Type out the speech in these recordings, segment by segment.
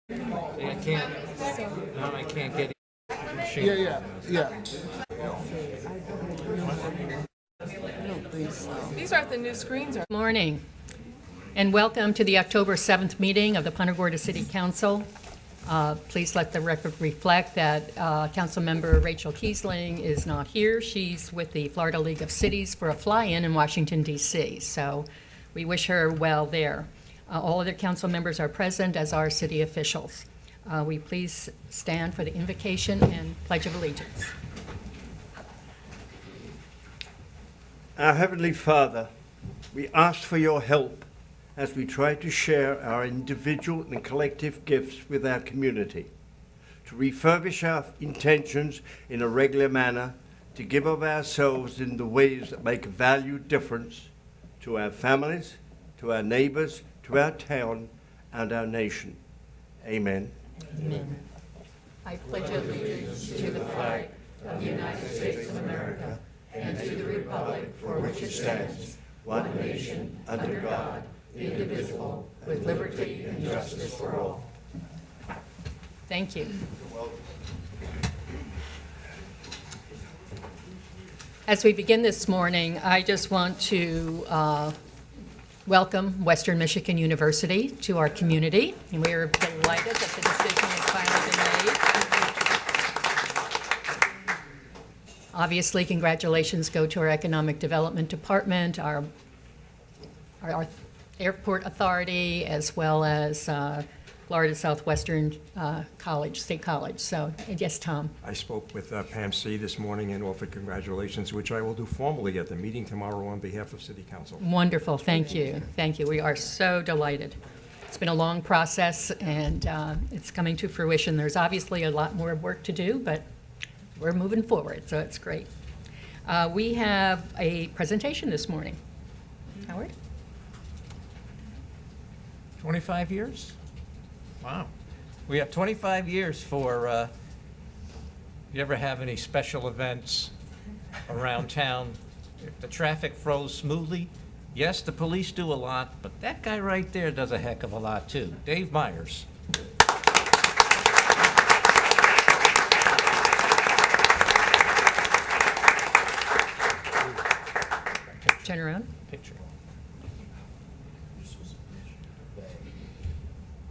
I can't. No, I can't get it. Machine. Yeah. These aren't the new screens, are Morning, and welcome to the October 7th meeting of the Punta Gorda City Council. Please let the record reflect that Councilmember Rachel Kiesling is not here. She's with the Florida League of Cities for a fly-in in Washington, D.C., so we wish her well there. All other council members are present, as are city officials. We please stand for the invocation and Pledge of Allegiance. Our Heavenly Father, we ask for your help as we try to share our individual and collective gifts with our community, to refurbish our intentions in a regular manner, to give of ourselves in the ways that make a valued difference to our families, to our neighbors, to our town, and our nation. Amen. Amen. I pledge allegiance to the flag of the United States of America and to the republic for which it stands, one nation, under God, indivisible, with liberty and justice for all. Thank you. As we begin this morning, I just want to welcome Western Michigan University to our community, and we are delighted that the decision has finally been made. Obviously, congratulations go to our Economic Development Department, our Airport Authority, as well as Florida Southwestern State College. So, yes, Tom. I spoke with Pam C. this morning and offered congratulations, which I will do formally at the meeting tomorrow on behalf of City Council. Wonderful, thank you. Thank you. We are so delighted. It's been a long process, and it's coming to fruition. There's obviously a lot more work to do, but we're moving forward, so it's great. We have a presentation this morning. Howard? 25 years? Wow. We have 25 years for, you ever have any special events around town? If the traffic flows smoothly, yes, the police do a lot, but that guy right there does a heck of a lot too. Dave Myers. Turn around. Picture.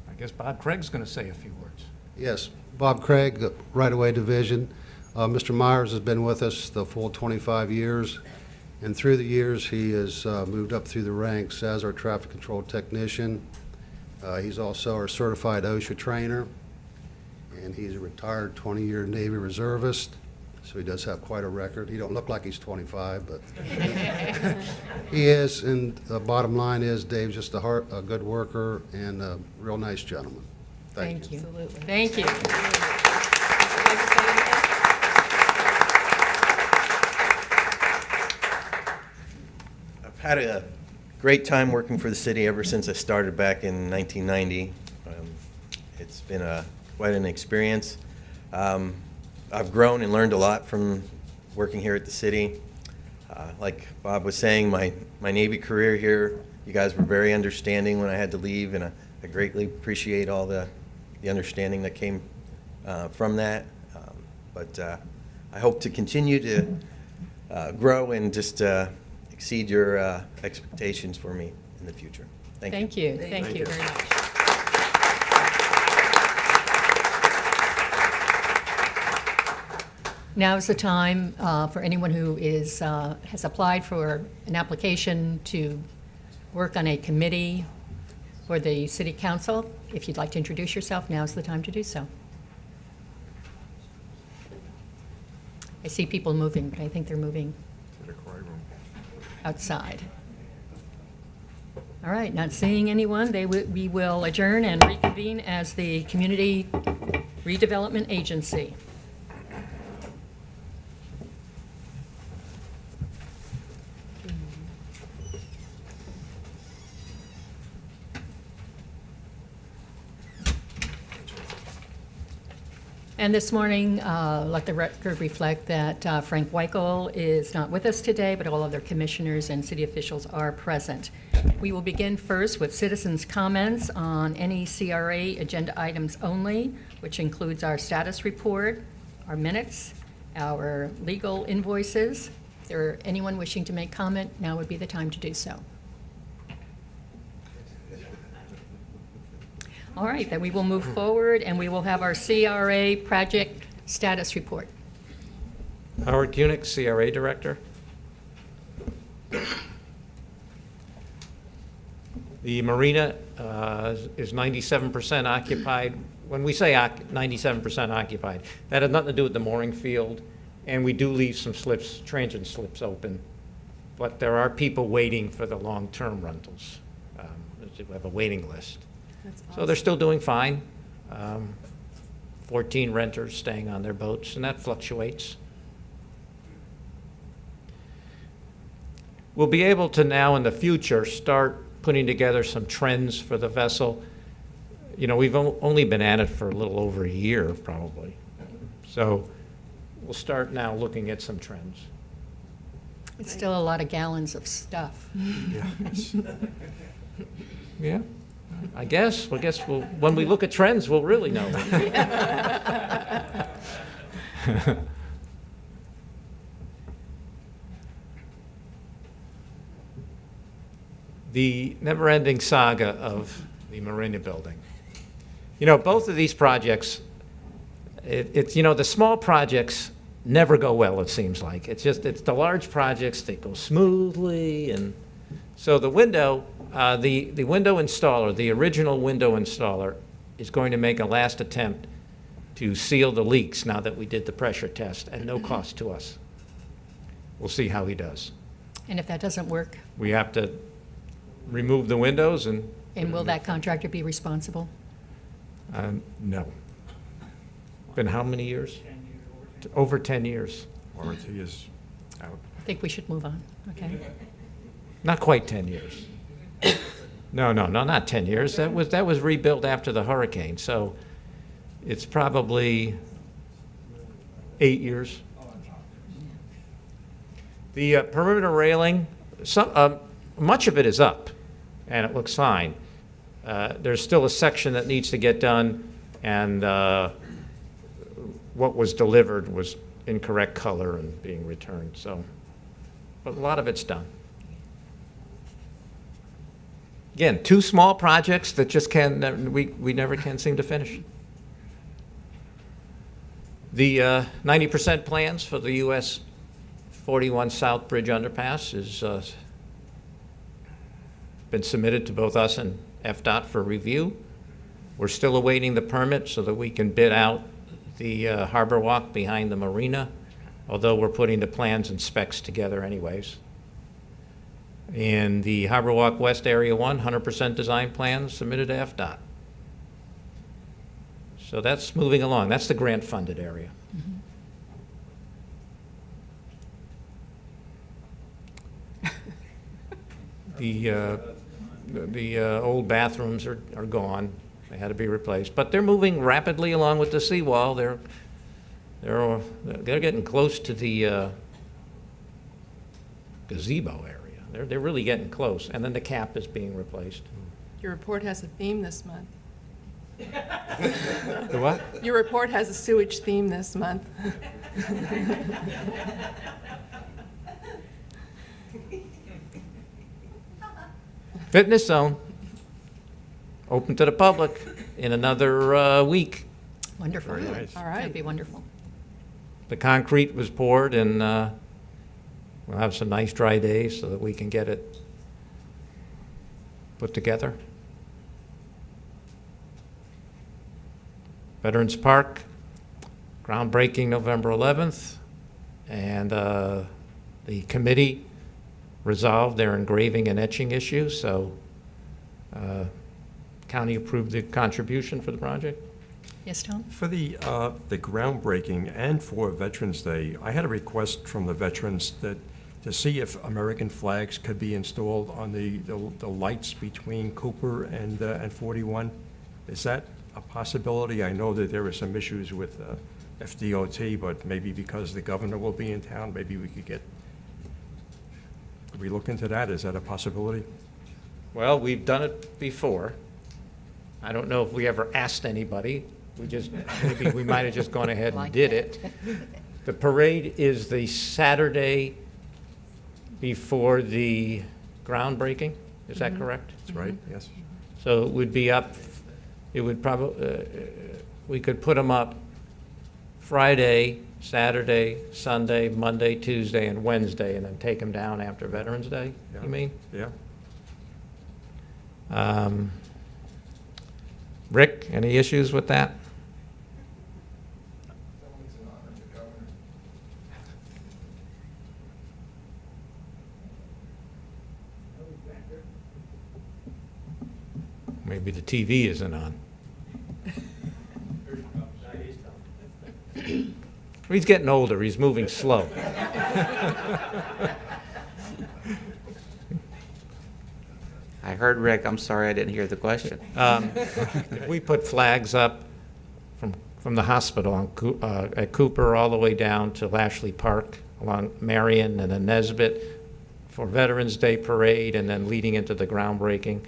I guess Bob Craig's going to say a few words. Yes, Bob Craig, Right-of-Way Division. Mr. Myers has been with us the full 25 years, and through the years he has moved up through the ranks as our traffic control technician. He's also our certified OSHA trainer, and he's a retired 20-year Navy reservist, so he does have quite a record. He don't look like he's 25, but he is, and the bottom line is Dave's just a good worker and a real nice gentleman. Thank you. Absolutely. Thank you. I've had a great time working for the city ever since I started back in 1990. It's been quite an experience. I've grown and learned a lot from working here at the city. Like Bob was saying, my Navy career here, you guys were very understanding when I had to leave, and I greatly appreciate all the understanding that came from that. But I hope to continue to grow and just exceed your expectations for me in the future. Thank you. Thank you very much. Now is the time for anyone who has applied for an application to work on a committee for the City Council. If you'd like to introduce yourself, now is the time to do so. I see people moving, but I think they're moving To the cry room. outside. All right, not seeing anyone, we will adjourn and reconvene as the Community Redevelopment Agency. And this morning, let the record reflect that Frank Weichel is not with us today, but all other commissioners and city officials are present. We will begin first with citizens' comments on any CRA agenda items only, which includes our status report, our minutes, our legal invoices. If there are anyone wishing to make comment, now would be the time to do so. All right, then we will move forward, and we will have our CRA project status report. Howard Kunick, CRA Director. The marina is 97% occupied. When we say 97% occupied, that has nothing to do with the mooring field, and we do leave some slips, transient slips open, but there are people waiting for the long-term rentals. We have a waiting list. So they're still doing fine. 14 renters staying on their boats, and that fluctuates. We'll be able to now in the future start putting together some trends for the vessel. You know, we've only been at it for a little over a year, probably. So we'll start now looking at some trends. It's still a lot of gallons of stuff. Yeah, I guess. When we look at trends, we'll really know. The never-ending saga of the marina building. You know, both of these projects, it's you know, the small projects never go well, it seems like. It's the large projects that go smoothly, and so the window, the window installer, the original window installer, is going to make a last attempt to seal the leaks now that we did the pressure test at no cost to us. We'll see how he does. And if that doesn't work, We have to remove the windows and. will that contractor be responsible? No. Been how many years? Over 10 years. Warranty is out. I think we should move on, okay? Not quite 10 years. No, not 10 years. That was rebuilt after the hurricane, so it's probably 8 years. The perimeter railing, much of it is up, and it looks fine. There's still a section that needs to get done, and what was delivered was incorrect color and being returned, so, but a lot of it's done. Again, two small projects that just we never can seem to finish. The 90% plans for the US 41 South Bridge Underpass is been submitted to both us and FDOT for review. We're still awaiting the permit so that we can bid out the harbor walk behind the marina, although we're putting the plans and specs together anyways. And the Harbor Walk West Area 1, 100% design plans submitted to FDOT. So that's moving along. That's the grant-funded area. The old bathrooms are gone. They had to be replaced, but they're moving rapidly along with the seawall. They're getting close to the gazebo area. They're really getting close, and then the cap is being replaced. Your report has a theme this month. The what? Your report has a sewage theme this month. Fitness zone, open to the public in another week. Wonderful. Very nice. All That'd right. be wonderful. The concrete was poured, and we'll have some nice dry days so that we can get it put together. Veterans Park, groundbreaking November 11th, and the committee resolved their engraving and etching issue, so county approved the contribution for the project. Yes, Tom? For the groundbreaking and for Veterans Day, I had a request from the veterans to see if American flags could be installed on the lights between Cooper and 41. Is that a possibility? I know that there are some issues with FDOT, but maybe because the governor will be in town, maybe we could we look into that? Is that a possibility? Well, we've done it before. I don't know if we ever asked anybody. Maybe we might have just gone ahead and did it. The parade is the Saturday before the groundbreaking, is that correct? That's right, yes. So it would be up, it would probably, we could put them up Friday, Saturday, Sunday, Monday, Tuesday, and Wednesday, and then take them down after Veterans Day, Yeah. you mean? Yeah. Rick, any issues with that? Maybe the TV isn't on. He's getting older, he's moving slow. I heard Rick, I'm sorry I didn't hear the question. If we put flags up from the hospital at Cooper all the way down to Lashley Park, along Marion and then Nesbit for Veterans Day Parade, and then leading into the groundbreaking.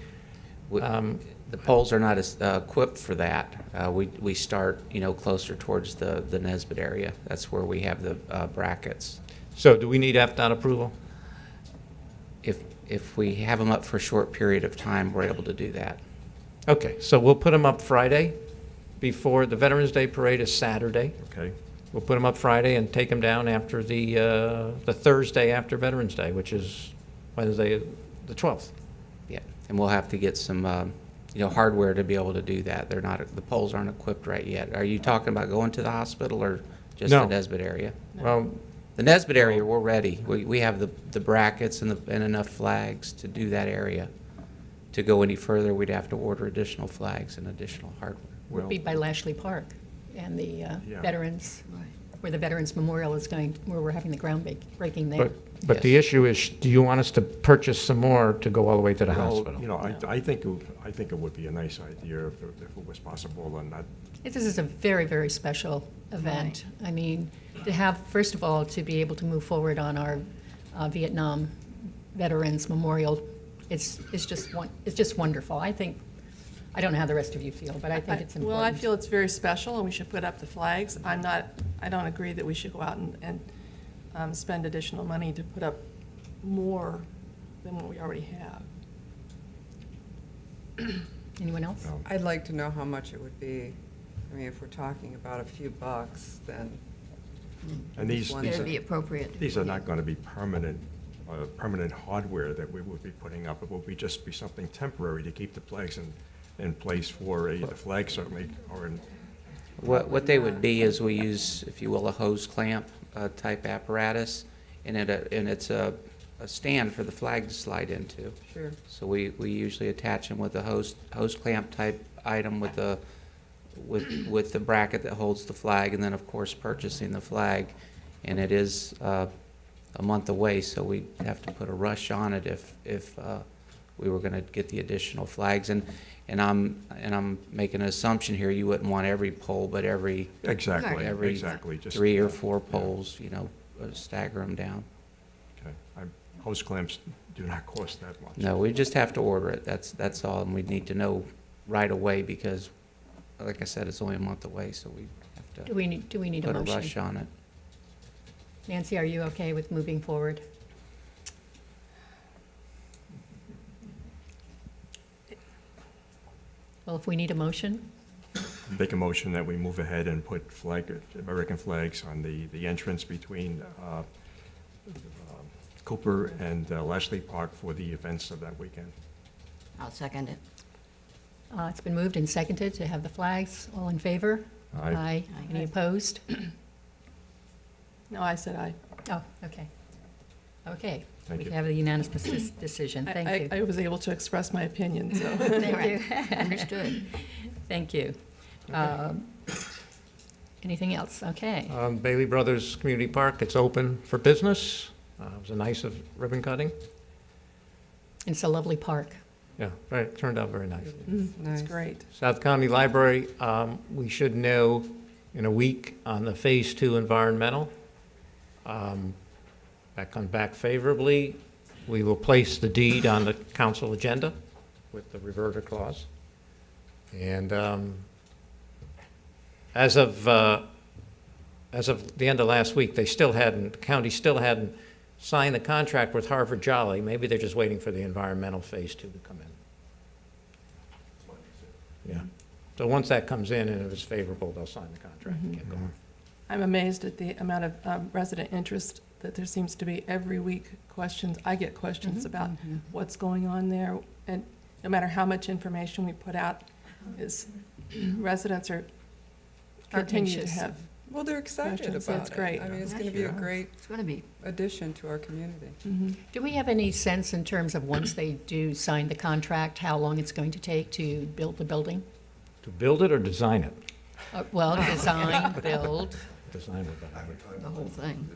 The poles are not as equipped for that. We start, closer towards the Nesbit area. That's where we have the brackets. So do we need FDOT approval? If we have them up for a short period of time, we're able to do that. Okay, so we'll put them up Friday before, the Veterans Day Parade is Saturday. Okay. We'll put them up Friday and take them down after the Thursday after Veterans Day, which is Wednesday, the 12th. Yeah, and we'll have to get some, hardware to be able to do that. The poles aren't equipped right yet. Are you talking about going to the hospital or just No. the Nesbit area? Well, The Nesbit area, we're ready. We have the brackets and enough flags to do that area. To go any further, we'd have to order additional flags and additional hardware. Would be by Lashley Park and the Yeah. Veterans, where the Veterans Memorial is going, where we're having the groundbreaking there. but the Yes. issue is, do you want us to purchase some more to go all the way to the Well, hospital? I think it would be a nice idea if it was possible, and that, This is a very, very special event. I mean, to have, first of all, to be able to move forward on our Vietnam Veterans Memorial, it's just wonderful. I don't know how the rest of you feel, but I think it's important. Well, I feel it's very special, and we should put up the flags. I don't agree that we should go out and spend additional money to put up more than what we already have. Anyone else? no. I'd like to know how much it would be. I mean, if we're talking about a few bucks, then And these One- are It'd be appropriate. These are not going to be permanent hardware that we would be putting up. It will just be something temporary to keep the flags in place for the flag certainly, or in, What they would be is we use, if you will, a hose clamp type apparatus, and it's a stand for the flag to slide into. sure. So we usually attach them with a hose clamp type item with the bracket that holds the flag, and then of course purchasing the flag. And it is a month away, so we have to put a rush on it if we were going to get the additional flags. And I'm making an assumption here, you wouldn't want every pole, but every exactly, every exactly. Just 3 or 4 poles, stagger them down. Okay. Hose clamps do not cost that much. No, we just have to order it. That's all, and we need to know right away because, like I said, it's only a month away, so we have Do to we need a put a rush motion? on it. Nancy, are you okay with moving forward? Well, if we need a motion, Make a motion that we move ahead and put American flags on the entrance between Cooper and Lashley Park for the events of that weekend. I'll second it. it's been moved and seconded to have the flags. All in favor? Aye. Aye. Any opposed? No, I said aye. Oh, okay. Okay. Thank We you. have a unanimous decision. Thank you. I was able to express my opinion, so. Thank you. Understood. Thank you. Anything else? Okay. Bailey Brothers Community Park, it's open for business. It was a nice ribbon cutting. It's a lovely park. Yeah, very, turned out very nice. It's Nice. great. South County Library, we should know in a week on the Phase 2 environmental. That comes back favorably. We will place the deed on the council agenda with the reverter clause. And as of the end of last week, the county still hadn't signed the contract with Harvard Jolly. Maybe they're just waiting for the environmental Phase 2 to come in. Yeah. So once that comes in and if it's favorable, they'll sign the contract and get going. I'm amazed at the amount of resident interest that there seems to be every week questions. I get questions about what's going on there. And no matter how much information we put out, residents continue to anxious. have. Well, they're excited Questions, about it's it. great. I mean, it's going to be a great It's going to be. addition to our community. Do we have any sense in terms of once they do sign the contract, how long it's going to take to build the building? To build it or design it? Well, design, build. Design it. The whole thing.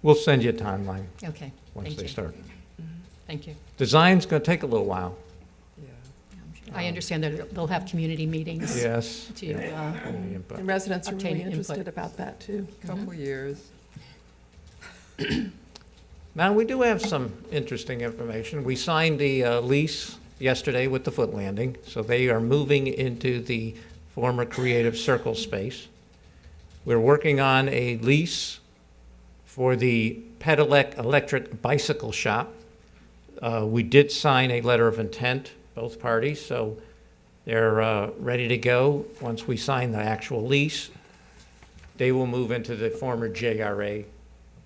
We'll send you a timeline Okay, once thank they you. start. Thank you. Design's going to take a little while. Yeah. I understand that they'll have community meetings Yes. to, Any input. And residents are Obtain really input. interested about that, too. Couple years. Now, we do have some interesting information. We signed the lease yesterday with the Foot Landing, so they are moving into the former Creative Circle space. We're working on a lease for the Pedelec Electric Bicycle Shop. We did sign a letter of intent, both parties, so they're ready to go. Once we sign the actual lease, they will move into the former JRA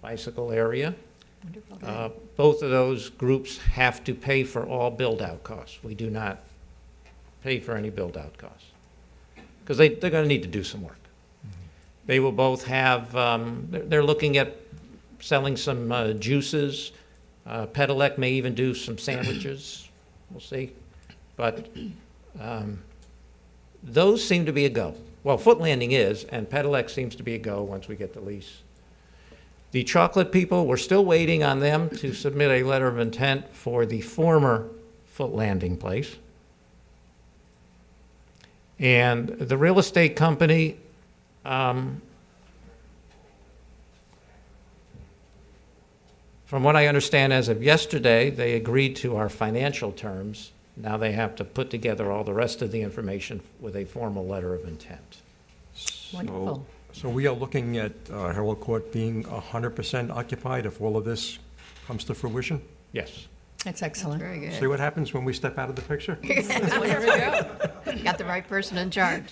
bicycle area. wonderful. Both of those groups have to pay for all build-out costs. We do not pay for any build-out costs, because they're going to need to do some work. They will both have, they're looking at selling some juices. Pedelec may even do some sandwiches. We'll see. But those seem to be a go. Well, Foot Landing is, and Pedelec seems to be a go once we get the lease. The chocolate people, we're still waiting on them to submit a letter of intent for the former Foot Landing place. And the real estate company, from what I understand as of yesterday, they agreed to our financial terms. Now they have to put together all the rest of the information with a formal letter of intent. Wonderful. So we are looking at Herald Court being 100% occupied if all of this comes to fruition? Yes. That's excellent. Very good. See what happens when we step out of the picture? Got the right person in charge.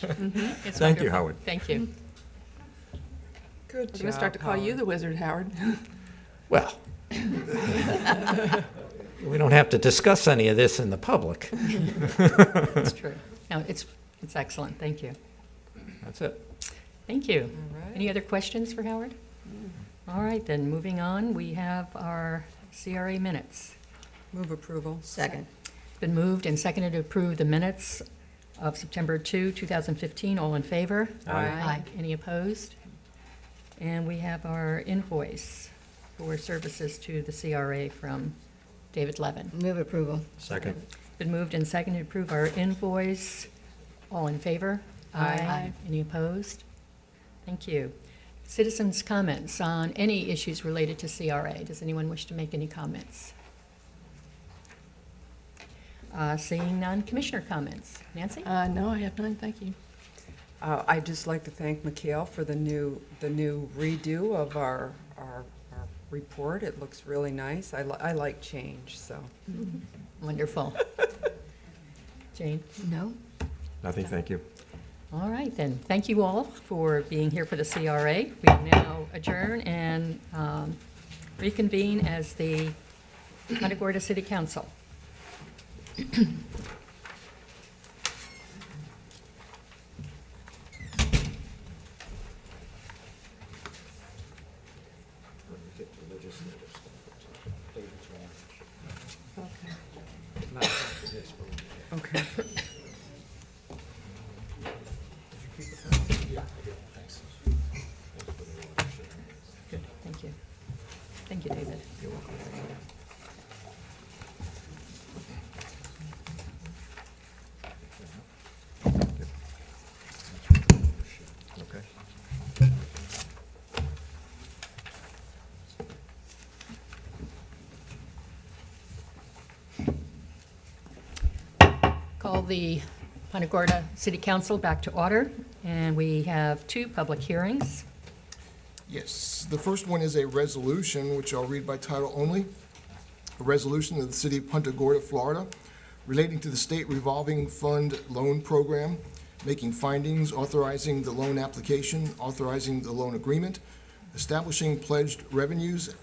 It's Thank you, wonderful. Howard. Thank you. Good We're job, going to start to call you Howard. the wizard, Howard. Well, we don't have to discuss any of this in the public. It's true. No, it's excellent. Thank you. That's it. Thank you. All right. Any other questions for Howard? All right, then, moving on, we have our CRA minutes. Move approval. Second. It's been moved and seconded to approve the minutes of September 2, 2015. All in favor? Aye. Any opposed? And we have our invoice for services to the CRA from David Levin. Move approval. Second. Been moved and seconded to approve our invoice. All in favor? Aye. Any opposed? Thank you. Citizens' comments on any issues related to CRA. Does anyone wish to make any comments? Seeing none, commissioner comments. Nancy? No, I have none, thank you. I'd just like to thank Mikhail for the new redo of our report. It looks really nice. I like change, so. Wonderful. Jane? No? Nothing, thank you. All right, then. Thank you all for being here for the CRA. We now adjourn and reconvene as the Punta Gorda City Council. Okay. Good, thank you. Thank you, David. the Punta Gorda City Council back to order, and we have 2 public hearings. Yes, the first one is a resolution, which I'll read by title only. A resolution of the City of Punta Gorda, Florida, relating to the State Revolving Fund Loan Program, making findings, authorizing the loan application, authorizing the loan agreement, establishing pledged revenues,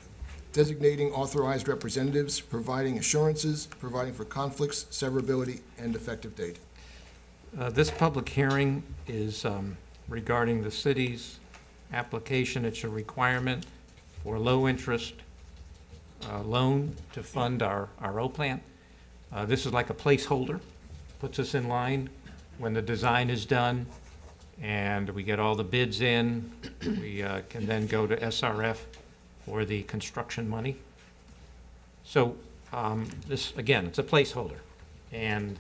designating authorized representatives, providing assurances, providing for conflicts, severability, and effective date. This public hearing is regarding the city's application. It's a requirement for low-interest loan to fund our O plant. This is like a placeholder, puts us in line when the design is done and we get all the bids in. We can then go to SRF for the construction money. So this, again, it's a placeholder. And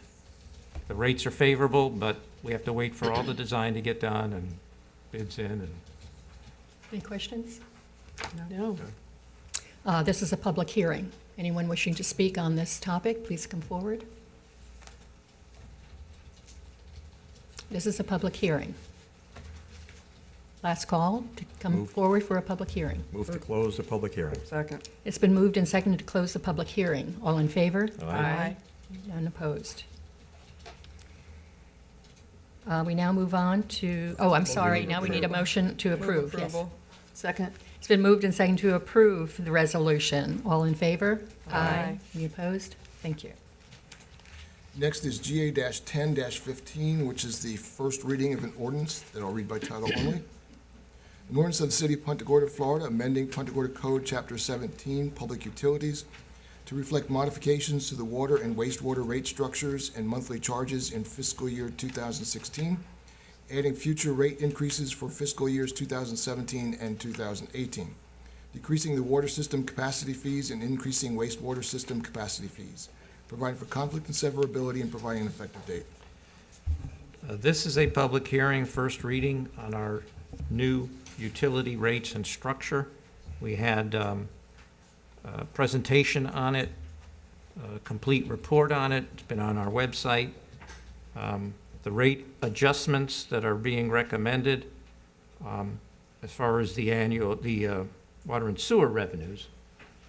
the rates are favorable, but we have to wait for all the design to get done and bids in. And Any questions? No. This is a public hearing. Anyone wishing to speak on this topic, please come forward. This is a public hearing. Last call to come Move. forward for a public hearing. Move to close the public hearing. Second. It's been moved and seconded to close the public hearing. All in favor? Aye. None opposed. We now move on to, oh, I'm sorry, now we need a motion to approve. Yes. Approval. Second? It's been moved and seconded to approve the resolution. All in favor? Aye. Any opposed? Thank you. Next is GA-10-15, which is the first reading of an ordinance that I'll read by title only. An ordinance of the City of Punta Gorda, Florida, amending Punta Gorda Code, Chapter 17, Public Utilities, to reflect modifications to the water and wastewater rate structures and monthly charges in fiscal year 2016, adding future rate increases for fiscal years 2017 and 2018, decreasing the water system capacity fees and increasing wastewater system capacity fees, providing for conflict and severability, and providing an effective date. this is a public hearing, first reading on our new utility rates and structure. We had a presentation on it, a complete report on it. It's been on our website. The rate adjustments that are being recommended, as far as the water and sewer revenues,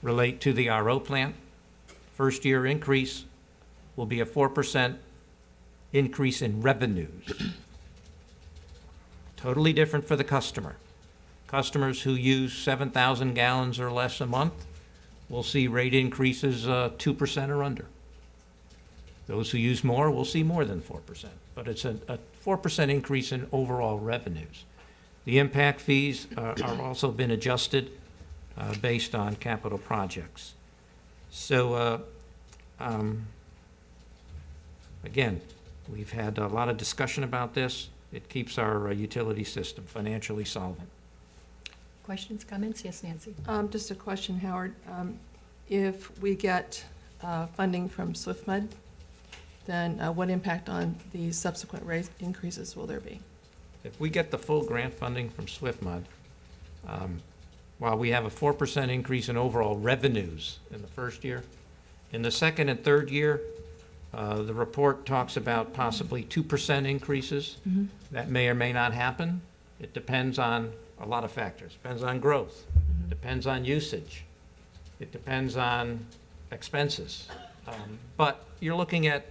relate to the RO plant. First year increase will be a 4% increase in revenues. Totally different for the customer. Customers who use 7,000 gallons or less a month will see rate increases 2% or under. Those who use more will see more than 4%, but it's a 4% increase in overall revenues. The impact fees are also been adjusted based on capital projects. So, again, we've had a lot of discussion about this. It keeps our utility system financially solvent. Questions, comments? Yes, Nancy? Just a question, Howard. If we get funding from SwiftMud, then what impact on the subsequent rate increases will there be? If we get the full grant funding from SwiftMud, while we have a 4% increase in overall revenues in the first year, in the second and third year, the report talks about possibly 2% increases. Mm-hmm. That may or may not happen. It depends on a lot of factors. Depends on growth. Depends on usage. It depends on expenses. But you're looking at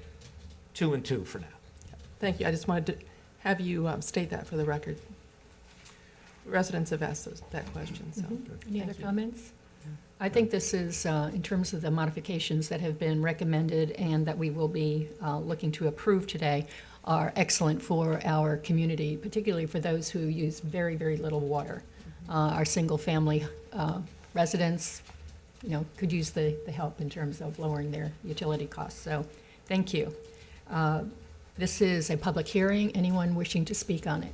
2 and 2 for now. Thank you. I just wanted to have you state that for the record. Residents have asked that question, so. Any other thank you. comments? I think this is, in terms of the modifications that have been recommended and that we will be looking to approve today, are excellent for our community, particularly for those who use very, very little water. Our single-family residents, could use the help in terms of lowering their utility costs. So, thank you. This is a public hearing. Anyone wishing to speak on it?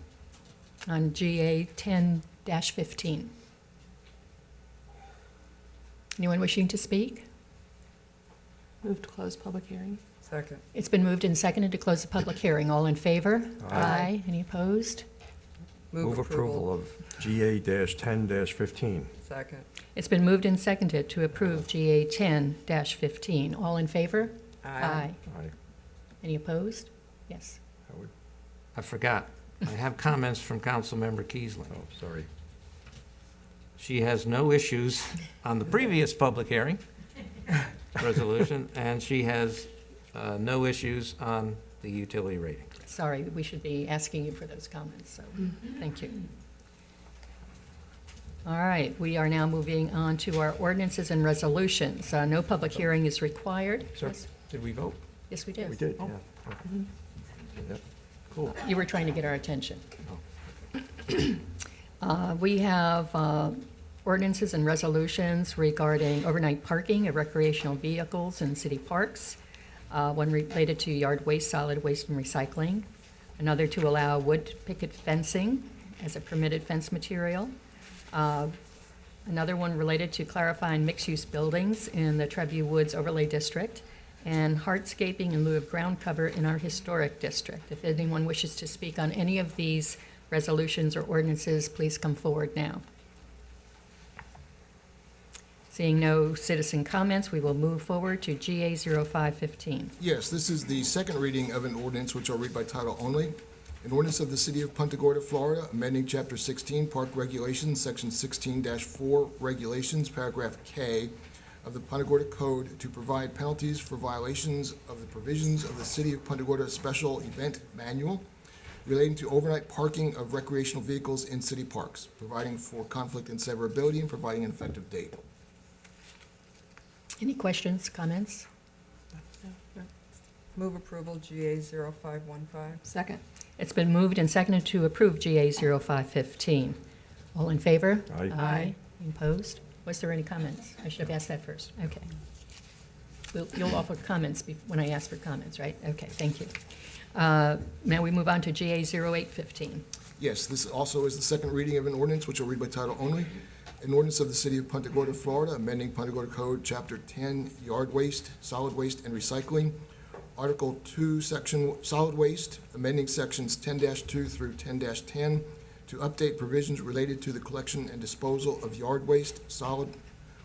On GA 10-15. Anyone wishing to speak? Move to close public hearing. Second. It's been moved and seconded to close the public hearing. All in favor? Aye. Any opposed? Move approval of GA-10-15. Second. It's been moved and seconded to approve GA 10-15. All in favor? Aye. Aye. Any opposed? Yes. Howard? I forgot. I have comments from Councilmember Kiesling. Oh, sorry. She has no issues on the previous public hearing resolution, and she has no issues on the utility rating. Sorry, we should be asking you for those comments, so thank you. All right, we are now moving on to our ordinances and resolutions. No public hearing is required. Sir? Yes? Did we vote? Yes, we did. We did, yeah. Okay. Yep. Cool. You were trying to get our attention. We have ordinances and resolutions regarding overnight parking of recreational vehicles in city parks. One related to yard waste, solid waste, and recycling. Another to allow wood picket fencing as a permitted fence material. Another one related to clarifying mixed-use buildings in the Trevue Woods Overlay District, and hardscaping in lieu of ground cover in our historic district. If anyone wishes to speak on any of these resolutions or ordinances, please come forward now. Seeing no citizen comments, we will move forward to GA 0515. Yes, this is the second reading of an ordinance which I'll read by title only. An ordinance of the City of Punta Gorda, Florida, amending Chapter 16, Park Regulations, Section 16-4 Regulations, Paragraph K of the Punta Gorda Code to provide penalties for violations of the provisions of the City of Punta Gorda Special Event Manual relating to overnight parking of recreational vehicles in city parks, providing for conflict and severability, and providing an effective date. Any questions, comments? Move approval, GA 0515. Second. It's been moved and seconded to approve GA 0515. All in favor? Aye. Aye. Opposed? Was there any comments? I should have asked that first. Okay. You'll offer comments when I ask for comments, right? Okay, thank you. Now we move on to GA 0815. Yes, this also is the second reading of an ordinance which I'll read by title only. An ordinance of the City of Punta Gorda, Florida, amending Punta Gorda Code, Chapter 10, Yard Waste, Solid Waste, and Recycling, Article 2, Section Solid Waste, amending Sections 10-2 through 10-10 to update provisions related to the collection and disposal of yard waste, solid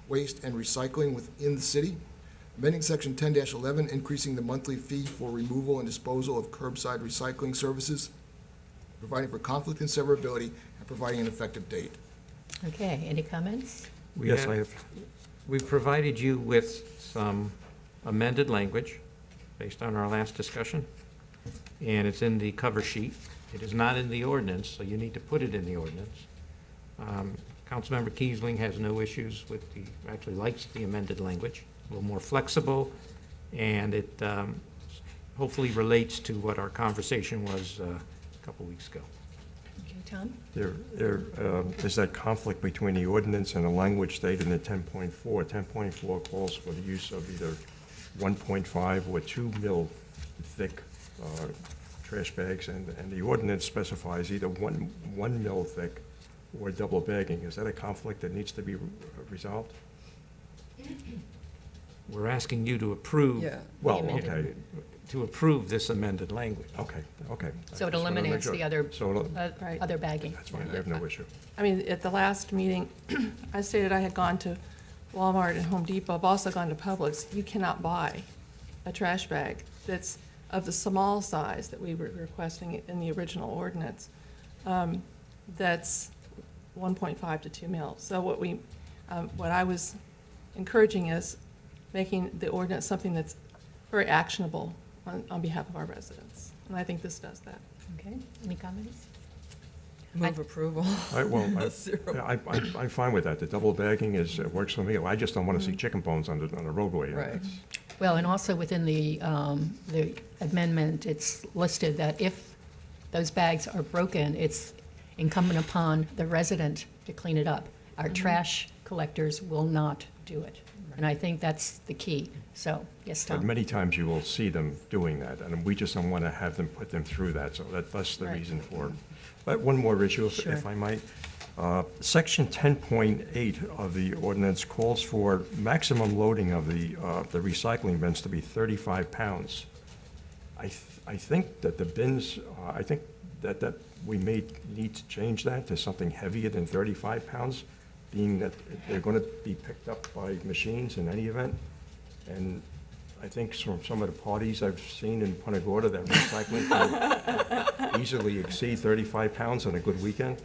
waste, and recycling within the city, amending Section 10-11, increasing the monthly fee for removal and disposal of curbside recycling services, providing for conflict and severability, and providing an effective date. Okay, any comments? Yes, I have. We've provided you with some amended language based on our last discussion, and it's in the cover sheet. It is not in the ordinance, so you need to put it in the ordinance. Councilmember Kiesling has no issues with actually likes the amended language, a little more flexible, and it hopefully relates to what our conversation was a couple weeks ago. Okay, Tom? There is that conflict between the ordinance and the language stated in 10.4. 10.4 calls for the use of either 1.5 or 2 mil thick trash bags, and the ordinance specifies either 1 mil thick or double bagging. Is that a conflict that needs to be resolved? We're asking you to approve. Yeah. Well, amended. okay, To approve this amended language. okay. So it I just wanna make eliminates sure. the other, So it'll- Right. other bagging. that's fine, I have no issue. I mean, at the last meeting, I stated I had gone to Walmart and Home Depot. I've also gone to Publix. You cannot buy a trash bag that's of the small size that we were requesting in the original ordinance. That's 1.5 to 2 mils. So what I was encouraging is making the ordinance something that's very actionable on behalf of our residents. And I think this does that. Okay, any comments? Move approval. I'm fine with that. The double bagging works for me. I just don't want to see chicken bones on the roadway. Right. It's- Well, and also within the amendment, it's listed that if those bags are broken, it's incumbent upon the resident to clean it up. Our trash collectors will not do it. And I think that's the key. So, yes, But Tom? many times you will see them doing that, and we just don't want to have them put them through that, so that's the Right. reason for it. But one more issue, if Sure. I might. Section 10.8 of the ordinance calls for maximum loading of the recycling bins to be 35 pounds. I think that the bins, I think that we may need to change that to something heavier than 35 pounds, being that they're going to be picked up by machines in any event. And I think some of the parties I've seen in Punta Gorda, that recycling can easily exceed 35 pounds on a good weekend.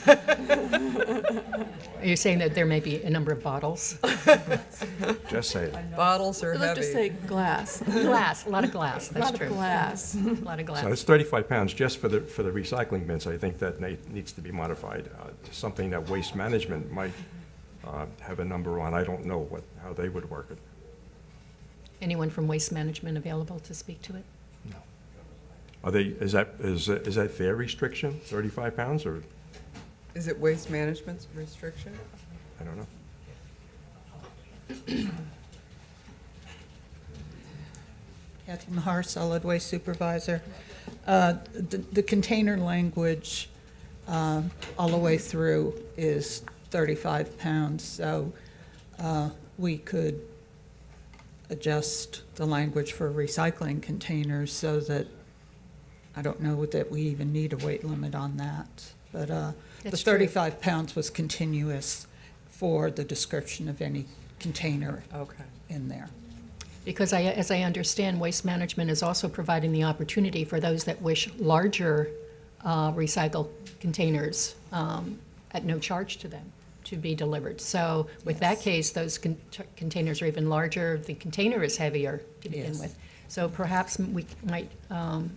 Are you saying that there may be a number of bottles? Just saying. Bottles are Let's just say heavy. glass. Glass, a lot of glass, A that's lot true. of glass. A lot of So glass. it's 35 pounds just for the recycling bins. I think that needs to be modified to something that Waste Management might have a number on. I don't know how they would work it. Anyone from Waste Management available to speak to it? Are they, is that their restriction, 35 pounds, or, Is it Waste Management's restriction? I don't know. Kathy Mahar, Solid Waste Supervisor. The container language all the way through is 35 pounds, so we could adjust the language for recycling containers so that, I don't know that we even need a weight limit on that. But the That's true. 35 pounds was continuous for the description of any container Okay. in there. Because as I understand, Waste Management is also providing the opportunity for those that wish larger recycle containers at no charge to them to be delivered. So with that case, those containers are even larger, the container is heavier to begin Yes. with. So perhaps we might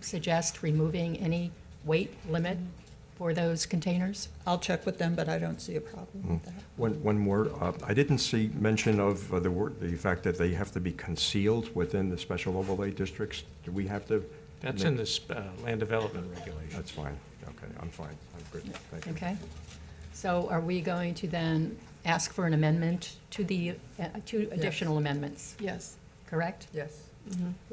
suggest removing any weight limit for those containers? I'll check with them, but I don't see a problem with that. One more, I didn't see mention of the fact that they have to be concealed within the special overlay districts. Do we have to? That's in this land development regulation. That's fine. Okay, I'm fine. I'm good. Thank you. Okay. So are we going to then ask for an amendment to the, two additional amendments, Yes. correct? Yes.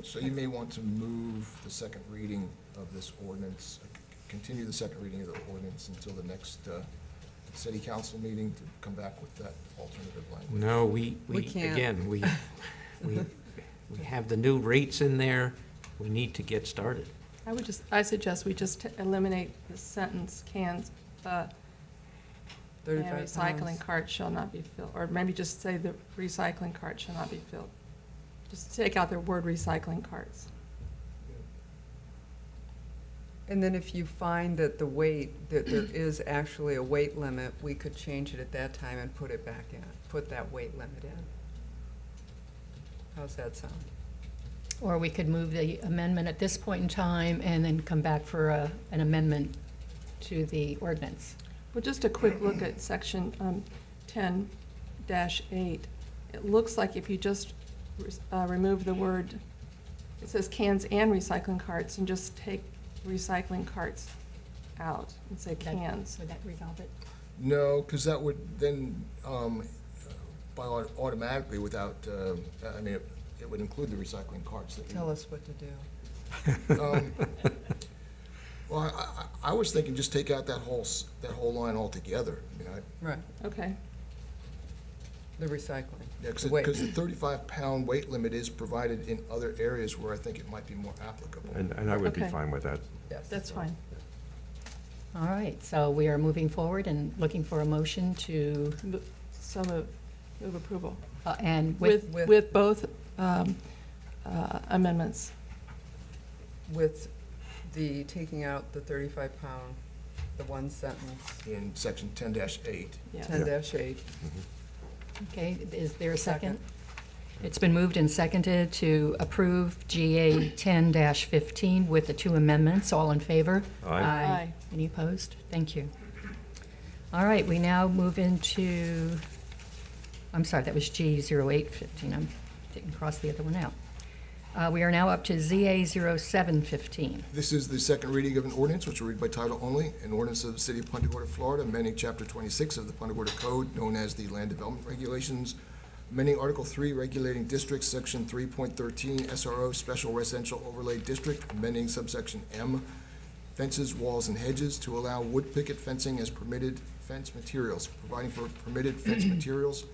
So you may want to move the second reading of this ordinance, continue the second reading of the ordinance until the next city council meeting to come back with that alternative language. No, we can't. again, we have the new rates in there. We need to get started. I suggest we just eliminate the sentence, cans, and 35 recycling pounds. carts shall not be filled, or maybe just say the recycling cart shall not be filled. Just take out the word recycling carts. And then if you find that the weight, that there is actually a weight limit, we could change it at that time and put it back in, put that weight limit in. How's that sound? Or we could move the amendment at this point in time and then come back for an amendment to the ordinance. Well, just a quick look at section 10-8. It looks like if you just remove the word, it says cans and recycling carts, and just take recycling carts out and say cans. Would that resolve it? No, because that would then, automatically without, I mean, it would include the recycling carts that we. Tell us what to do. Well, I was thinking just take out that whole line altogether. I mean, Right, Okay. the recycling. because The weight. the 35-pound weight limit is provided in other areas where I think it might be more applicable. And I would be Okay. fine with that. Yes. That's fine. All right, so we are moving forward and looking for a motion to, So move approval. and With both amendments. With the taking out the 35-pound, the one sentence, In section 10-8. Yes. 10-8. okay, is there a second? It's been moved and seconded to approve GA 10-15 with the two amendments. All in favor? Aye. Aye. Any opposed? Thank you. All right, we now move into, I'm sorry, that was G 0815. I'm didn't cross the other one out. We are now up to ZA 0715. This is the second reading of an ordinance, which will read by title only, an ordinance of the City of Punta Gorda, Florida, amending Chapter 26 of the Punta Gorda Code, known as the Land Development Regulations, amending Article 3, regulating districts, Section 3.13, SRO, Special Residential Overlay District, amending subsection M, fences, walls, and hedges, to allow wood picket fencing as permitted fence materials, providing for permitted fence materials,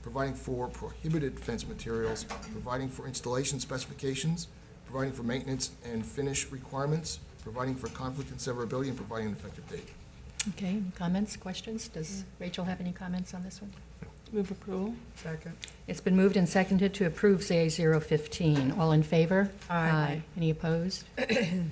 providing for prohibited fence materials, providing for installation specifications, providing for maintenance and finish requirements, providing for conflict and severability, and providing an effective date. Okay, any comments, questions? Does Rachel have any comments on this one? Move approval. Second. It's been moved and seconded to approve ZA 015. All in favor? Aye. Any opposed? Okay,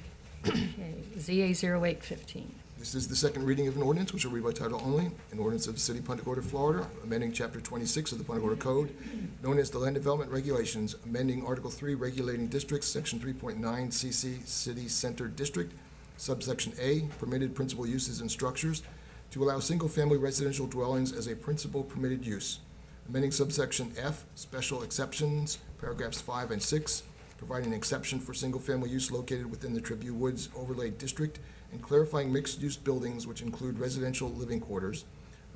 ZA 0815. This is the second reading of an ordinance, which will read by title only. An ordinance of the City of Punta Gorda, Florida, amending Chapter 26 of the Punta Gorda Code, known as the Land Development Regulations, amending Article 3, Regulating Districts, Section 3.9, CC, City Center District, subsection A, Permitted Principal Uses and Structures, to allow single-family residential dwellings as a principal permitted use. Amending subsection F, Special Exceptions, paragraphs 5 and 6, providing an exception for single-family use located within the Tribune Woods Overlay District, and clarifying mixed-use buildings which include residential living quarters.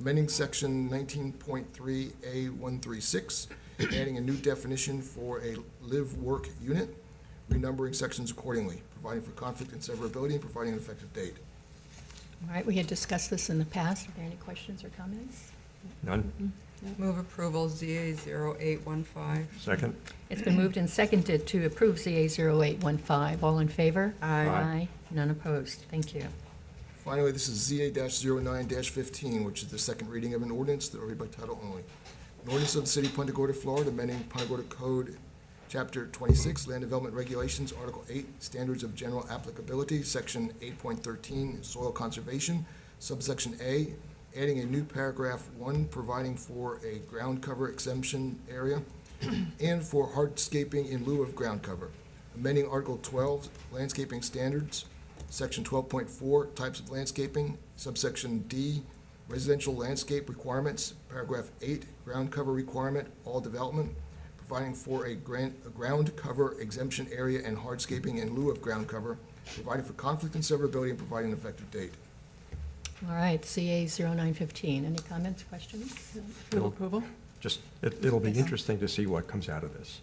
Amending section 19.3A136, adding a new definition for a live-work unit, renumbering sections accordingly, providing for conflict and severability, and providing an effective date. All right, we had discussed this in the past. Are there any questions or comments? None? Move approval ZA 0815. Second? It's been moved and seconded to approve ZA 0815. All in favor? Aye. None opposed. Thank you. Finally, this is ZA-09-15, which is the second reading of an ordinance that will read by title only. An ordinance of the City of Punta Gorda, Florida, amending Punta Gorda Code, Chapter 26, Land Development Regulations, Article 8, Standards of General Applicability, Section 8.13, Soil Conservation, subsection A, adding a new paragraph 1, providing for a ground cover exemption area, and for hardscaping in lieu of ground cover. Amending Article 12, Landscaping Standards, Section 12.4, Types of Landscaping, subsection D, Residential Landscape Requirements, paragraph 8, Ground Cover Requirement, all development, providing for a ground cover exemption area and hardscaping in lieu of ground cover, providing for conflict and severability, and providing an effective date. All right, CA 0915. Any comments, questions? Move approval. Just, it'll be interesting to see what comes out of this.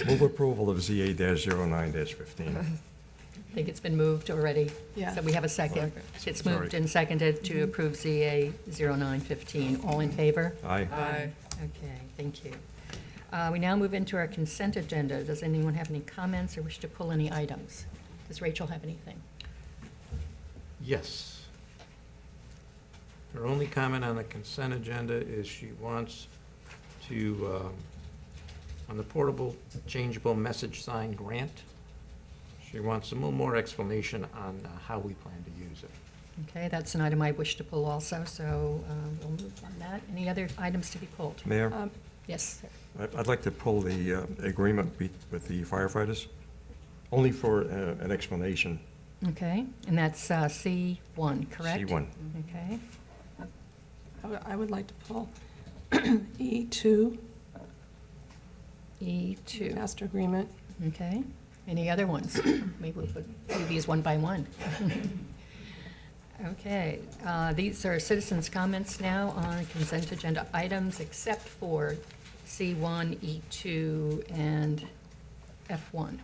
Move approval of ZA-09-15. I think it's been moved already. Yeah. So we have a second. It's moved Sorry. and seconded to approve ZA 0915. All in favor? Aye. Aye. Okay, thank you. We now move into our consent agenda. Does anyone have any comments or wish to pull any items? Does Rachel have anything? Yes. Her only comment on the consent agenda is she wants to, on the portable changeable message sign grant, she wants a little more explanation on how we plan to use it. Okay, that's an item I wish to pull also, so we'll move on that. Any other items to be pulled? Mayor, Yes, sir. I'd like to pull the agreement with the firefighters, only for an explanation. Okay, and that's C1, correct? C1. Okay, I would like to pull E2, E2, master agreement. okay. Any other ones? Maybe we'll do these one by one. Okay, these are citizens' comments now on consent agenda items, except for C1, E2, and F1.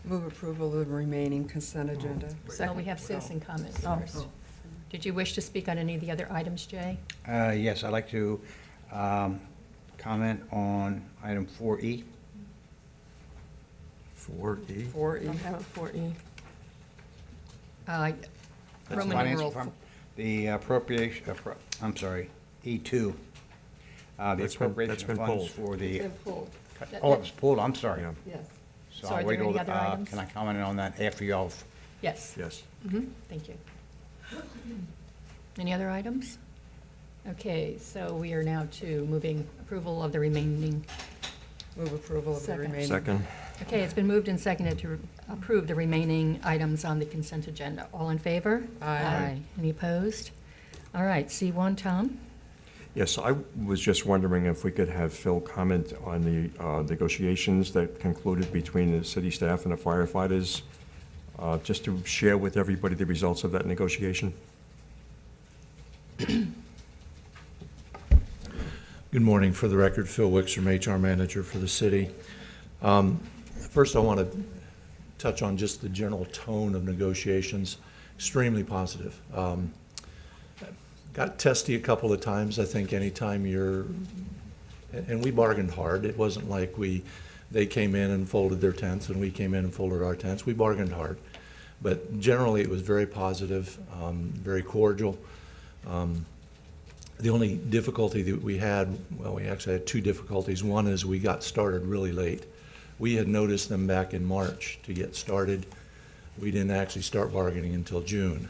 Move approval of the remaining consent agenda. So we have citizen comments Oh. first. Did you wish to speak on any of the other items, Jay? Yes, I'd like to comment on item 4E. 4E. 4E. I have a 4E. Roman Finance numeral, Department. The appropriation, I'm sorry, E2. The That's been appropriation of funds pulled. for the, pulled. oh, it was pulled, I'm sorry. Yeah. Yes. So So are I'll wait there any till, other items? can I comment on that after y'all? Yes, Yes. thank you. Any other items? Okay, so we are now to moving approval of the remaining. Move approval of the Second. remaining. Second. Okay, it's been moved and seconded to approve the remaining items on the consent agenda. All in favor? Aye. Any opposed? All right, C1, Tom? Yes, I was just wondering if we could have Phil comment on the negotiations that concluded between the city staff and the firefighters, just to share with everybody the results of that negotiation. Good morning. For the record, Phil Wickstrom, HR Manager for the city. First, I want to touch on just the general tone of negotiations. Extremely positive. Got testy a couple of times. I think anytime and we bargained hard. It wasn't like they came in and folded their tents and we came in and folded our tents. We bargained hard. But generally, it was very positive, very cordial. The only difficulty that we had, well, we actually had two difficulties. One is we got started really late. We had noticed them back in March to get started. We didn't actually start bargaining until June.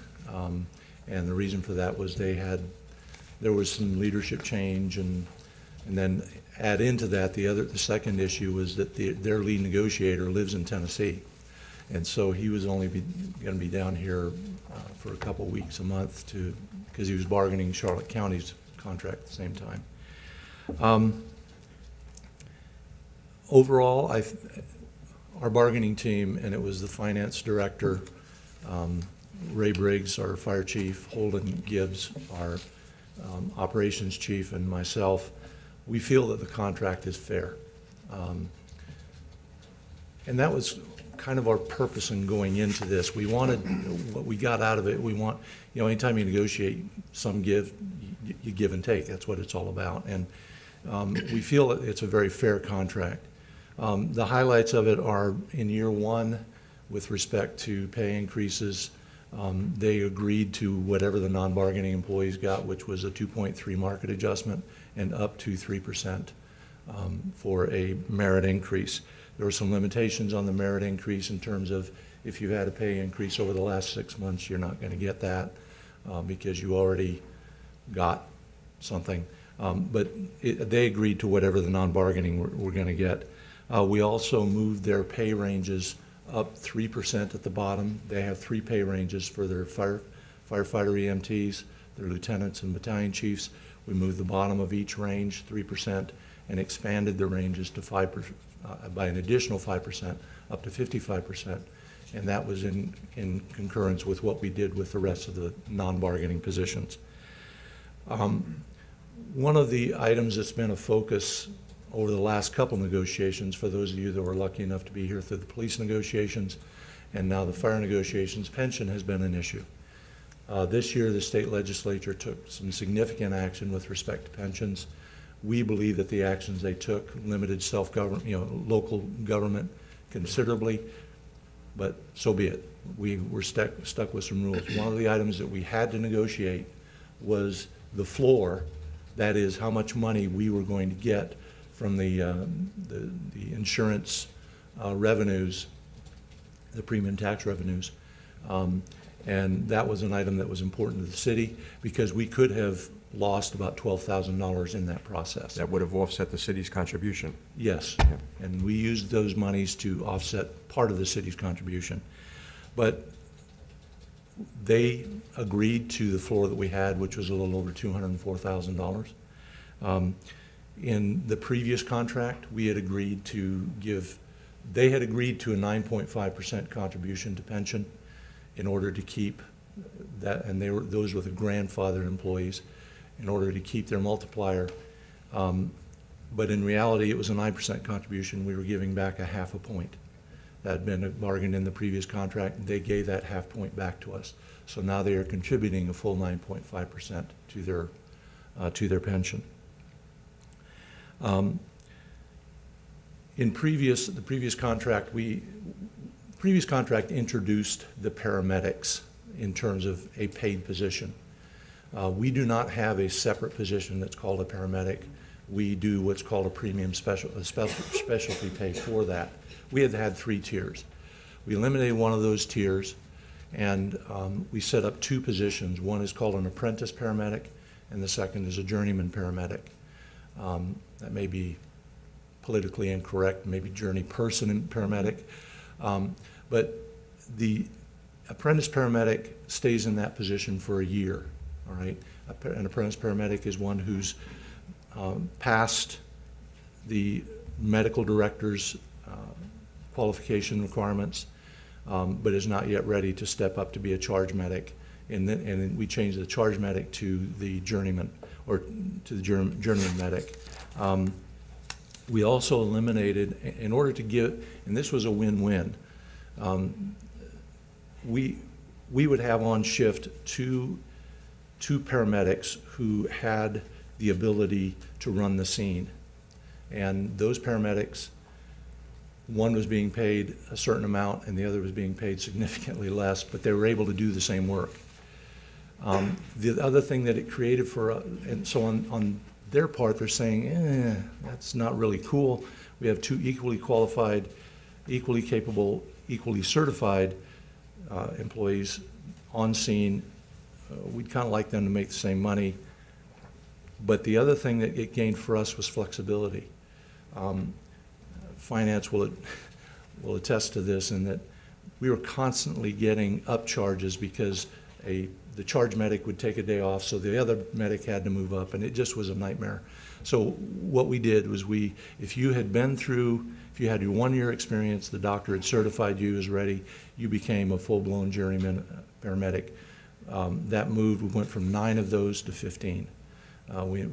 And the reason for that was there was some leadership change, and then add into that the second issue was that their lead negotiator lives in Tennessee. And so he was only going to be down here for a couple weeks a month because he was bargaining Charlotte County's contract at the same time. Overall, our bargaining team, and it was the finance director, Ray Briggs, our fire chief, Holden Gibbs, our operations chief, and myself, we feel that the contract is fair. And that was kind of our purpose in going into this. We wanted, what we got out of it, we want, anytime you negotiate some you give and take. That's what it's all about. And we feel that it's a very fair contract. The highlights of it are in year one, with respect to pay increases, they agreed to whatever the non-bargaining employees got, which was a 2.3 market adjustment and up to 3% for a merit increase. There were some limitations on the merit increase in terms of if you've had a pay increase over the last 6 months, you're not going to get that because you already got something. But they agreed to whatever the non-bargaining we're going to get. We also moved their pay ranges up 3% at the bottom. They have 3 pay ranges for their firefighter EMTs, their lieutenants and battalion chiefs. We moved the bottom of each range 3% and expanded the ranges to 5% by an additional 5% up to 55%. And that was in concurrence with what we did with the rest of the non-bargaining positions. One of the items that's been a focus over the last couple negotiations, for those of you that were lucky enough to be here through the police negotiations and now the fire negotiations, pension has been an issue. This year, the state legislature took some significant action with respect to pensions. We believe that the actions they took limited self-government, local government considerably, but so be it. We were stuck with some rules. One of the items that we had to negotiate was the floor, that is how much money we were going to get from the insurance revenues, the premium tax revenues. And that was an item that was important to the city because we could have lost about $12,000 in that process. That would have offset the city's contribution. Yes, Yeah. and we used those monies to offset part of the city's contribution. But they agreed to the floor that we had, which was a little over $204,000. In the previous contract, we had agreed to they had agreed to a 9.5% contribution to pension in order to keep that, and those were the grandfathered employees, in order to keep their multiplier. But in reality, it was a 9% contribution. We were giving back a 0.5 point. That had been bargained in the previous contract. They gave that 0.5 point back to us. So now they are contributing a full 9.5% to their pension. In the previous contract introduced the paramedics in terms of a paid position. We do not have a separate position that's called a paramedic. We do what's called a premium specialty pay for that. We had 3 tiers. We eliminated one of those tiers, and we set up 2 positions. One is called an apprentice paramedic, and the second is a journeyman paramedic. That may be politically incorrect, maybe journey person and paramedic. But the apprentice paramedic stays in that position for a year, all right? An apprentice paramedic is one who's passed the medical director's qualification requirements, but is not yet ready to step up to be a charge medic. And then we changed the charge medic to the journeyman, or to the journeyman medic. We also eliminated, in order to give, and this was a win-win, we would have on shift two paramedics who had the ability to run the scene. And those paramedics, one was being paid a certain amount and the other was being paid significantly less, but they were able to do the same work. The other thing that it created for, and so on their part, they're saying, that's not really cool. We have two equally qualified, equally capable, equally certified employees on scene. We'd kind of like them to make the same money. But the other thing that it gained for us was flexibility. Finance will attest to this, in that we were constantly getting upcharges because the charge medic would take a day off, so the other medic had to move up, and it just was a nightmare. So what we did was if you had your 1 year experience, the doctor had certified you as ready, you became a full-blown journeyman paramedic. That moved, we went from 9 of those to 15. I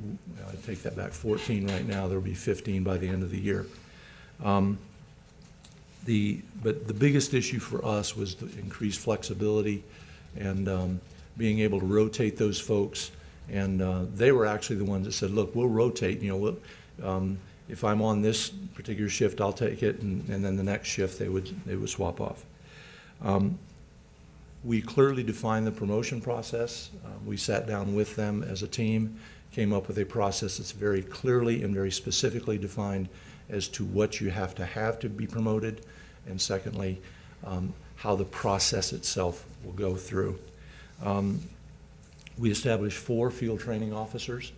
take that back, 14 right now, there'll be 15 by the end of the year. But the biggest issue for us was the increased flexibility and being able to rotate those folks. And they were actually the ones that said, look, we'll rotate, if I'm on this particular shift, I'll take it, and then the next shift they would swap off. We clearly defined the promotion process. We sat down with them as a team, came up with a process that's very clearly and very specifically defined as to what you have to be promoted, and secondly, how the process itself will go through. We established 4 field training officers.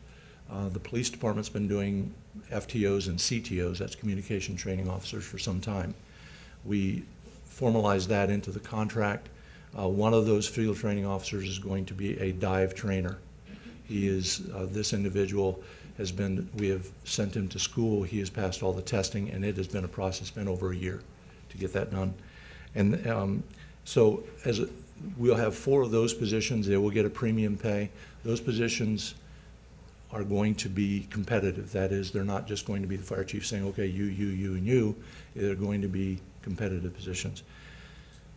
The police department's been doing FTOs and CTOs, that's communication training officers, for some time. We formalized that into the contract. One of those field training officers is going to be a dive trainer. He is, this individual we have sent him to school, he has passed all the testing, and it has been a process, been over a year to get that done. And so we'll have 4 of those positions. They will get a premium pay. Those positions are going to be competitive. That is, they're not just going to be the fire chief saying, okay, you, and you. They're going to be competitive positions.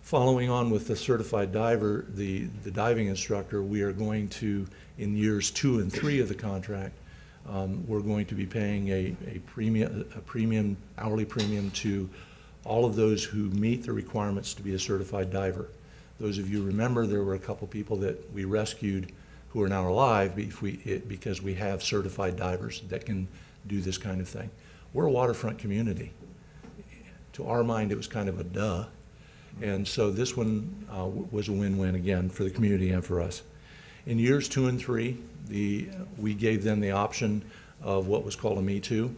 Following on with the certified diver, the diving instructor, we are going to, in years 2 and 3 of the contract, we're going to be paying a premium, hourly premium to all of those who meet the requirements to be a certified diver. Those of you remember, there were a couple people that we rescued who are now alive because we have certified divers that can do this kind of thing. We're a waterfront community. To our mind, it was kind of a duh. And so this one was a win-win again for the community and for us. In years 2 and 3, we gave them the option of what was called a Me Too.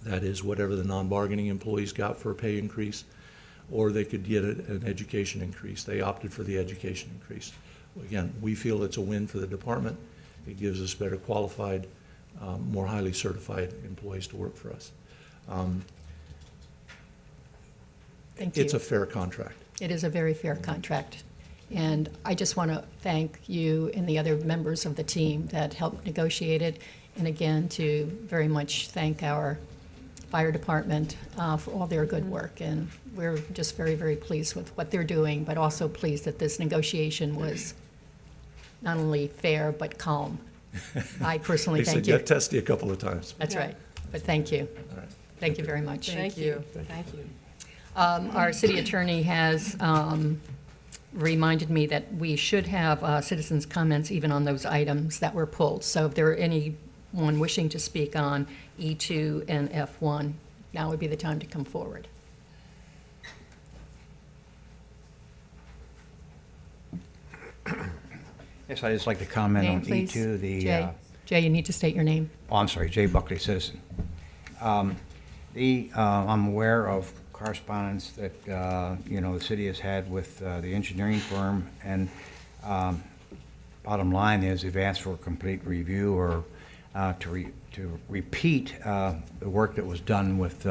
That is, whatever the non-bargaining employees got for a pay increase, or they could get an education increase. They opted for the education increase. Again, we feel it's a win for the department. It gives us better qualified, more highly certified employees to work for us. Thank you. It's a fair contract. It is a very fair contract. And I just want to thank you and the other members of the team that helped negotiate it. And again, to very much thank our fire department for all their good work. And we're just very, very pleased with what they're doing, but also pleased that this negotiation was not only fair, but calm. I personally They thank said you. get testy a couple of times. That's right. But thank you. All right. Thank you very much. Thank you. Thank you. Our city attorney has reminded me that we should have citizens' comments even on those items that were pulled. So if there are anyone wishing to speak on E2 and F1, now would be the time to come forward. Yes, I'd just like to comment Name, on please. E2, Jay. Jay, you need to state your name. Oh, I'm sorry, Jay Buckley, citizen. I'm aware of correspondence that, the city has had with the engineering firm, and bottom line is they've asked for a complete review or to repeat the work that was done with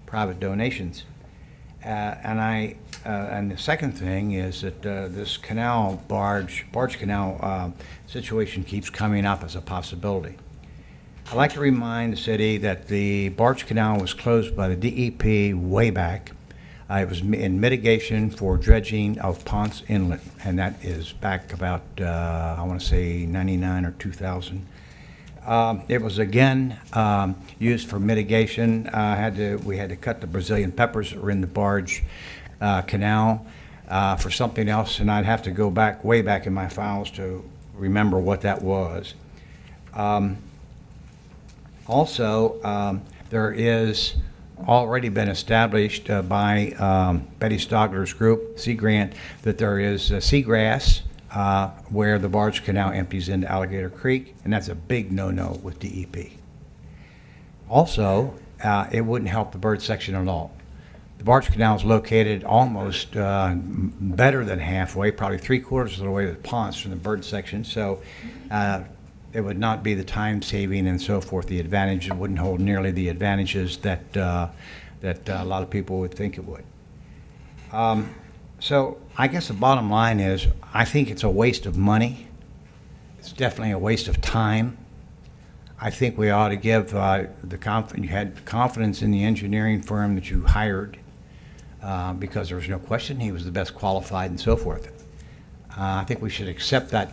private donations. And the second thing is that this barge canal situation keeps coming up as a possibility. I'd like to remind the city that the barge canal was closed by the DEP way back. It was in mitigation for dredging of Ponce Inlet, and that is back about, I want to say 99 or 2000. It was again used for mitigation. We had to cut the Brazilian peppers that were in the barge canal. for something else, and I'd have to go back, way back in my files to remember what that was. Also, there is already been established by Betty Stogler's group, Sea Grant, that there is seagrass where the barge canal empties into Alligator Creek, and that's a big no-no with DEP. Also, it wouldn't help the bird section at all. The barge canal is located almost better than halfway, probably 3/4 of the way to the ponds from the bird section, so it would not be the time saving and so forth. The advantage, it wouldn't hold nearly the advantages that a lot of people would think it would. So I guess the bottom line is, I think it's a waste of money. It's definitely a waste of time. I think we ought to give you had confidence in the engineering firm that you hired because there was no question he was the best qualified and so forth. I think we should accept that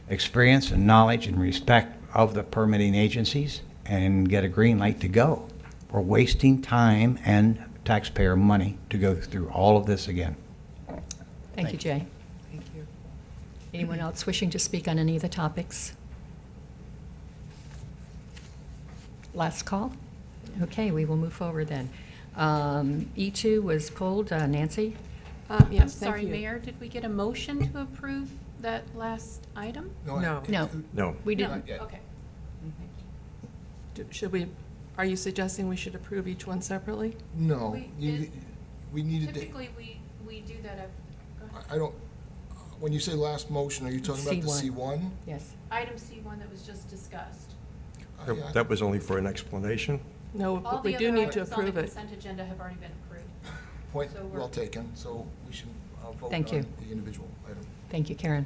experience and knowledge and respect of the permitting agencies and get a green light to go. We're wasting time and taxpayer money to go through all of this again. Thank you, Jay. Thank you. Anyone else wishing to speak on any of the topics? Last call? Okay, we will move forward then. E2 was pulled. Nancy? Yes, thank Sorry, you. Mayor, did we get a motion to approve that last item? No. No. We didn't. Not yet. Okay. Should we, are you suggesting we should approve each one separately? No, We we needed to, Typically, we do that. Go ahead. I don't, when you say last motion, are you talking about the C1. C1? Yes. Item C1 that was just discussed. Yeah. That was only for an explanation? No, All but we the do other need to items on the approve it. consent agenda have already been approved. Point So we're- well taken, so we should vote on Thank you. the individual item. Thank you, Karen.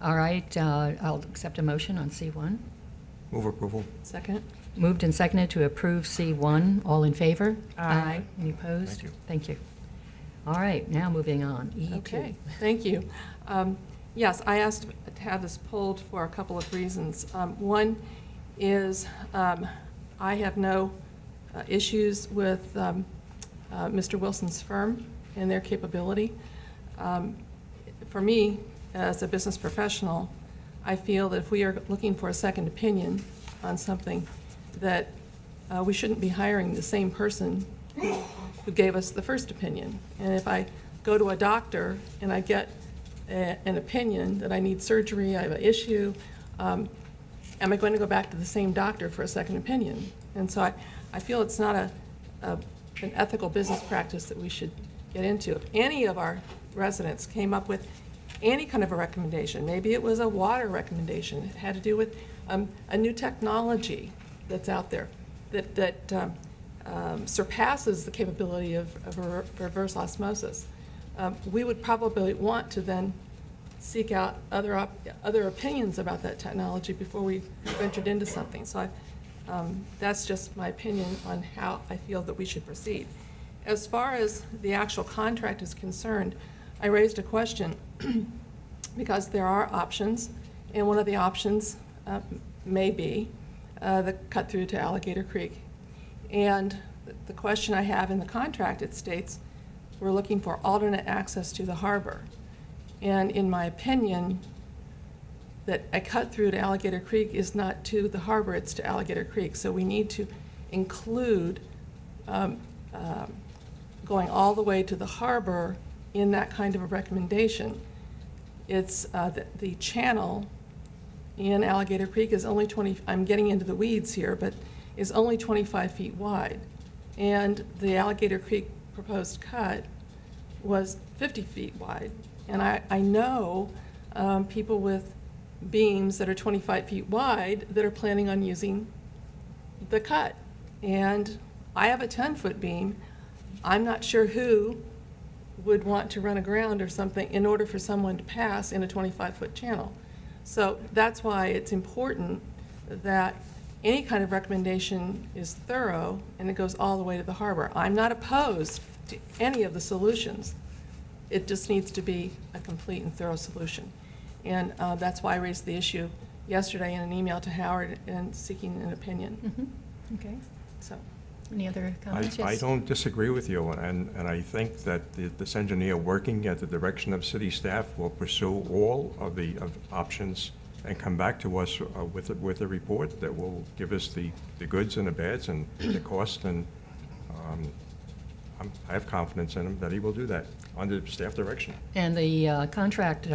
All right, I'll accept a motion on C1. Move approval. Second? Moved and seconded to approve C1. All in favor? Aye. Any opposed? Thank you. Thank you. All right, now moving on. E2. Okay, thank you. Yes, I asked to have this pulled for a couple of reasons. One is I have no issues with Mr. Wilson's firm and their capability. For me, as a business professional, I feel that if we are looking for a second opinion on something, that we shouldn't be hiring the same person who gave us the first opinion. And if I go to a doctor and I get an opinion that I need surgery, I have an issue, am I going to go back to the same doctor for a second opinion? And so I feel it's not an ethical business practice that we should get into. If any of our residents came up with any kind of a recommendation, maybe it was a water recommendation, it had to do with a new technology that's out there that surpasses the capability of reverse osmosis, we would probably want to then seek out other opinions about that technology before we ventured into something. So that's just my opinion on how I feel that we should proceed. As far as the actual contract is concerned, I raised a question because there are options, and one of the options may be the cut through to Alligator Creek. And the question I have in the contract, it states, we're looking for alternate access to the harbor. And in my opinion, that a cut through to Alligator Creek is not to the harbor, it's to Alligator Creek. So we need to include going all the way to the harbor in that kind of a recommendation. It's the channel in Alligator Creek is only 20, I'm getting into the weeds here, but is only 25 feet wide. And the Alligator Creek proposed cut was 50 feet wide. And I know people with beams that are 25 feet wide that are planning on using the cut. And I have a 10-foot beam. I'm not sure who would want to run aground or something in order for someone to pass in a 25-foot channel. So that's why it's important that any kind of recommendation is thorough and it goes all the way to the harbor. I'm not opposed to any of the solutions. It just needs to be a complete and thorough solution. And that's why I raised the issue yesterday in an email to Howard and seeking an opinion. Okay. So, Any other comments? I Yes. don't disagree with you, and I think that this engineer working at the direction of city staff will pursue all of the options and come back to us with a report that will give us the goods and the bads and the cost, and I have confidence in him that he will do that under staff direction. And the contract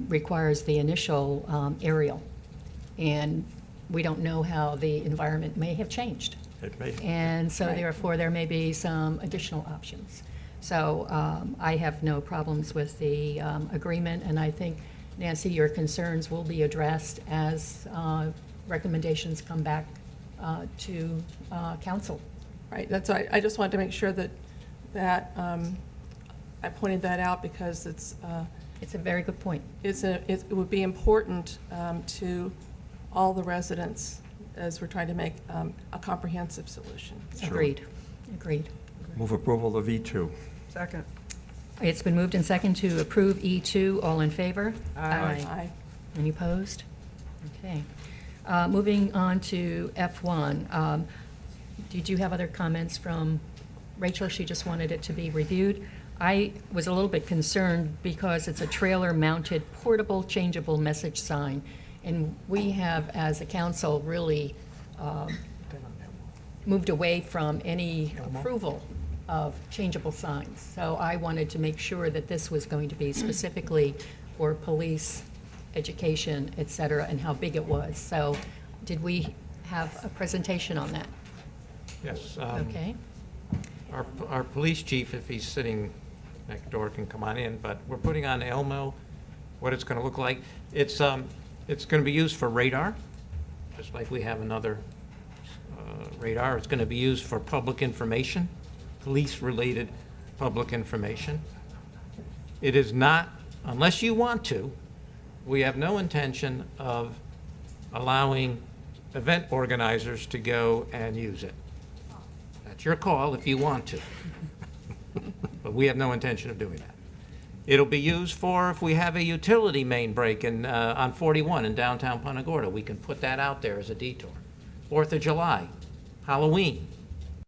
requires the initial aerial, and we don't know how the environment may have changed. It may. And so Right. therefore, there may be some additional options. So I have no problems with the agreement, and I think, Nancy, your concerns will be addressed as recommendations come back to council. Right, that's why I just wanted to make sure that I pointed that out because It's a very good point. it would be important to all the residents as we're trying to make a comprehensive solution. Sure. Agreed, agreed. Move approval of E2. Second. It's been moved and second to approve E2. All in favor? Aye. Any opposed? Okay. Moving on to F1. Did you have other comments from Rachel? She just wanted it to be reviewed. I was a little bit concerned because it's a trailer-mounted portable changeable message sign. And we have, as a council, really moved away from any approval of changeable signs. So I wanted to make sure that this was going to be specifically for police, education, et cetera, and how big it was. So did we have a presentation on that? Yes. Okay. Our police chief, if he's sitting next door, can come on in, but we're putting on Elmo what it's going to look like. It's going to be used for radar, just like we have another radar. It's going to be used for public information, police-related public information. It is not, unless you want to, we have no intention of allowing event organizers to go and use it. That's your call if you want to. But we have no intention of doing that. It'll be used for if we have a utility main break on 41 in downtown Punta Gorda. We can put that out there as a detour. 4th of July, Halloween,